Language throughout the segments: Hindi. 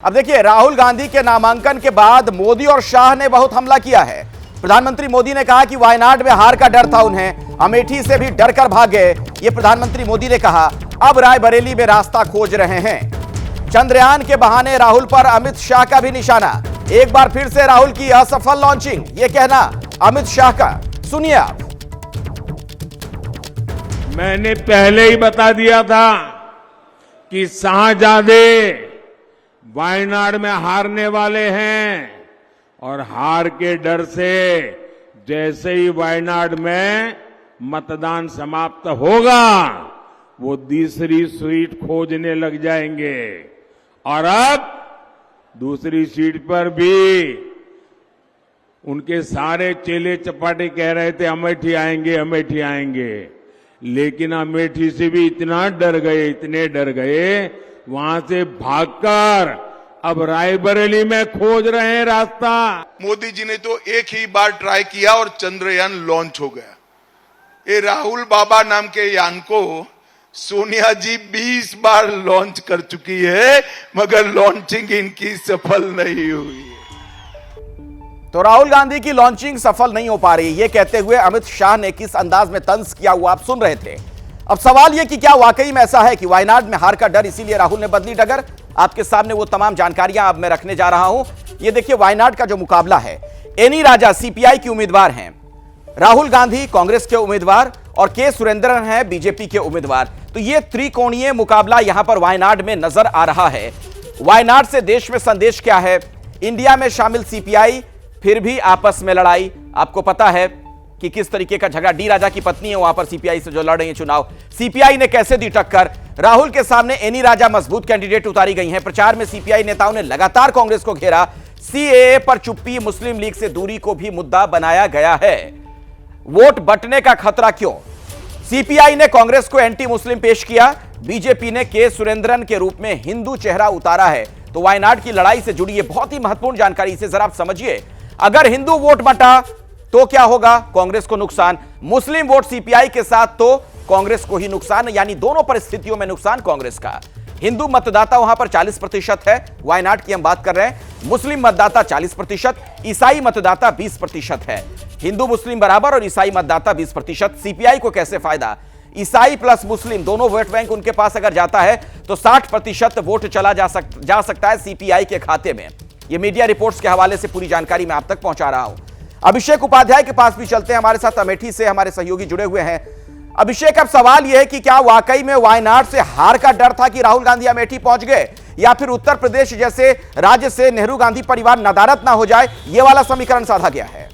अब देखिए, राहुल गांधी के नामांकन के बाद मोदी और शाह ने बहुत हमला किया है। प्रधानमंत्री मोदी ने कहा कि वायनाड में हार का डर था उन्हें, अमेठी से भी डर कर भाग गए। ये प्रधानमंत्री मोदी ने कहा। अब रायबरेली में रास्ता खोज रहे हैं। चंद्रयान के बहाने राहुल पर अमित शाह का भी निशाना। एक बार फिर से राहुल की असफल लॉन्चिंग, ये कहना अमित शाह का। सुनिए आप। मैंने पहले ही बता दिया था कि शाहजादे वायनाड में हारने वाले हैं और हार के डर से जैसे ही वायनाड में मतदान समाप्त होगा वो दूसरी सीट खोजने लग जाएंगे। और अब दूसरी सीट पर भी उनके सारे चेले चपाटे कह रहे थे अमेठी आएंगे, अमेठी आएंगे, लेकिन अमेठी से भी इतना डर गए, इतने डर गए, वहां से भागकर अब रायबरेली में खोज रहे हैं रास्ता। मोदी जी ने तो एक ही बार ट्राई किया और चंद्रयान लॉन्च हो गया। ये राहुल बाबा नाम के यान को सोनिया जी 20 बार लॉन्च कर चुकी है, मगर लॉन्चिंग इनकी सफल नहीं हुई है। तो राहुल गांधी की लॉन्चिंग सफल नहीं हो पा रही, ये कहते हुए अमित शाह ने किस अंदाज में तंज किया हुआ आप सुन रहे थे। अब सवाल यह कि क्या वाकई में ऐसा है कि वायनाड में हार का डर इसीलिए राहुल ने बदली डगर। आपके सामने वो तमाम जानकारियां अब मैं रखने जा रहा हूं। ये देखिए, वायनाड का जो मुकाबला है, एनी राजा सीपीआई की उम्मीदवार हैं, राहुल गांधी कांग्रेस के उम्मीदवार और के सुरेंद्रन हैं बीजेपी के उम्मीदवार। तो ये त्रिकोणीय मुकाबला यहां पर वायनाड में नजर आ रहा है। वायनाड से देश में संदेश क्या है? इंडिया में शामिल सीपीआई फिर भी आपस में लड़ाई। आपको पता है कि किस तरीके का झगड़ा, डी राजा की पत्नी है वहां पर सीपीआई से जो लड़ रही है चुनाव, सीपीआई ने कैसे दी टक्कर। राहुल के सामने एनी राजा मजबूत कैंडिडेट उतारी गई हैं। प्रचार में सीपीआई नेताओं ने लगातार कांग्रेस को घेरा। सीएए पर चुप्पी, मुस्लिम लीग से दूरी को भी मुद्दा बनाया गया है। वोट बंटने का खतरा क्यों? सीपीआई ने कांग्रेस को एंटी मुस्लिम पेश किया, बीजेपी ने के सुरेंद्रन के रूप में हिंदू चेहरा उतारा है। तो वायनाड की लड़ाई से जुड़ी यह बहुत ही महत्वपूर्ण जानकारी, इसे जरा आप समझिए। अगर हिंदू वोट बंटा तो क्या होगा? कांग्रेस को नुकसान। मुस्लिम वोट सीपीआई के साथ तो कांग्रेस को ही नुकसान, यानी दोनों परिस्थितियों में नुकसान कांग्रेस का। हिंदू मतदाता वहां पर 40% है, वायनाड की हम बात कर रहे हैं। मुस्लिम मतदाता 40%, ईसाई मतदाता 20% है। हिंदू मुस्लिम बराबर और ईसाई मतदाता 20%। सीपीआई को कैसे फायदा? ईसाई प्लस मुस्लिम दोनों वोट बैंक उनके पास अगर जाता है तो 60% वोट चला जा सकता है सीपीआई के खाते में। यह मीडिया रिपोर्ट्स के हवाले से पूरी जानकारी मैं आप तक पहुंचा रहा हूं। अभिषेक उपाध्याय के पास भी चलते हैं, हमारे साथ अमेठी से हमारे सहयोगी जुड़े हुए हैं। अभिषेक, अब सवाल यह है कि क्या वाकई में वायनाड से हार का डर था कि राहुल गांधी अमेठी पहुंच गए, या फिर उत्तर प्रदेश जैसे राज्य से नेहरू गांधी परिवार नदारद ना हो जाए, यह वाला समीकरण साधा गया है?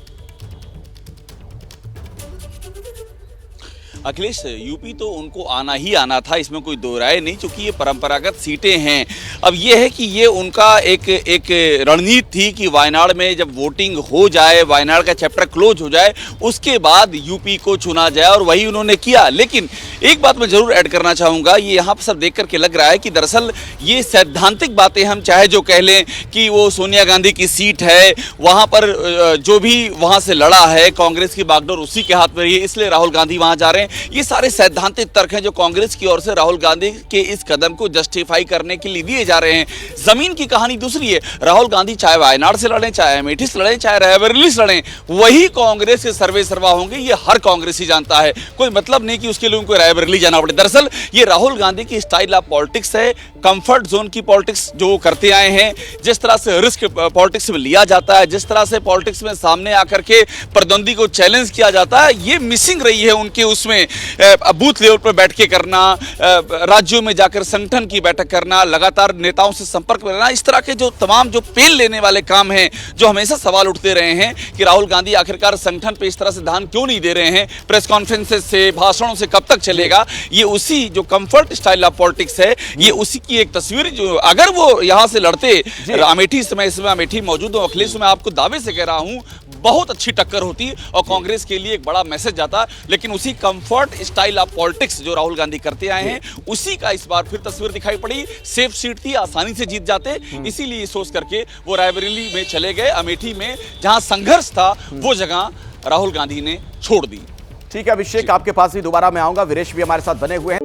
अखिलेश, यूपी तो उनको आना ही आना था, इसमें कोई दो राय नहीं, क्योंकि ये परंपरागत सीटें हैं। अब ये है कि ये उनका एक रणनीति थी कि वायनाड में जब वोटिंग हो जाए, वायनाड का चैप्टर क्लोज हो जाए, उसके बाद यूपी को चुना जाए, और वही उन्होंने किया। लेकिन एक बात मैं जरूर ऐड करना चाहूँगा, ये यहाँ पर सब देख करके लग रहा है कि दरअसल ये सैद्धांतिक बातें हम चाहे जो कह लें कि वो सोनिया गांधी की सीट है, वहाँ पर जो भी वहाँ से लड़ा है, कांग्रेस की बागडोर उसी के हाथ में रही है, इसलिए राहुल गांधी वहाँ जा रहे हैं। ये सारे सैद्धांतिक तर्क हैं जो कांग्रेस की ओर से राहुल गांधी के इस कदम को जस्टिफाई करने के लिए दिए जा रहे हैं। जमीन की कहानी दूसरी है। राहुल गांधी चाहे वायनाड से लड़ें, चाहे अमेठी से लड़ें, चाहे रायबरेली से लड़ें, वही कांग्रेस के सर्वे सर्वा होंगे। ये हर कांग्रेसी जानता है। कोई मतलब नहीं कि उसके लिए उनको रायबरेली जाना पड़े। दरअसल ये राहुल गांधी की स्टाइल ऑफ पॉलिटिक्स है, कंफर्ट जोन की पॉलिटिक्स जो वो करते आए हैं। जिस तरह से रिस्क पॉलिटिक्स में लिया जाता है, जिस तरह से पॉलिटिक्स में सामने आकर के प्रतिद्वंदी को चैलेंज किया जाता है, ये मिसिंग रही है उनके उसमें। बूथ लेवल पर बैठ के करना, राज्यों में जाकर संगठन की बैठक करना, लगातार नेताओं से संपर्क में रहना, इस तरह के जो तमाम जो पेन लेने वाले काम हैं, जो हमेशा सवाल उठते रहे हैं कि राहुल गांधी आखिरकार संगठन पे इस तरह से ध्यान क्यों नहीं दे रहे हैं, प्रेस कॉन्फ्रेंसेस से, भाषणों से कब तक चलेगा। ये उसी जो कंफर्ट स्टाइल ऑफ पॉलिटिक्स है, ये उसी की एक तस्वीर। जो अगर वो यहां से लड़ते, अमेठी समय इसमें अमेठी मौजूद हूं अखिलेश, मैं आपको दावे से कह रहा हूं बहुत अच्छी टक्कर होती और कांग्रेस के लिए एक बड़ा मैसेज जाता। लेकिन उसी कंफर्ट स्टाइल ऑफ पॉलिटिक्स जो राहुल गांधी करते आए हैं, उसी का इस बार फिर तस्वीर दिखाई पड़ी। सेफ सीट थी, आसानी से जीत जाते, इसीलिए सोच करके वो रायबरेली में चले गए। अमेठी में जहां संघर्ष था वो जगह राहुल गांधी ने छोड़ दी। ठीक है अभिषेक, आपके पास भी दोबारा मैं आऊंगा। वीरेश भी हमारे साथ बने हुए हैं।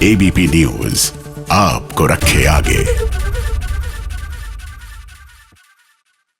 एबीपी न्यूज आपको रखे आगे।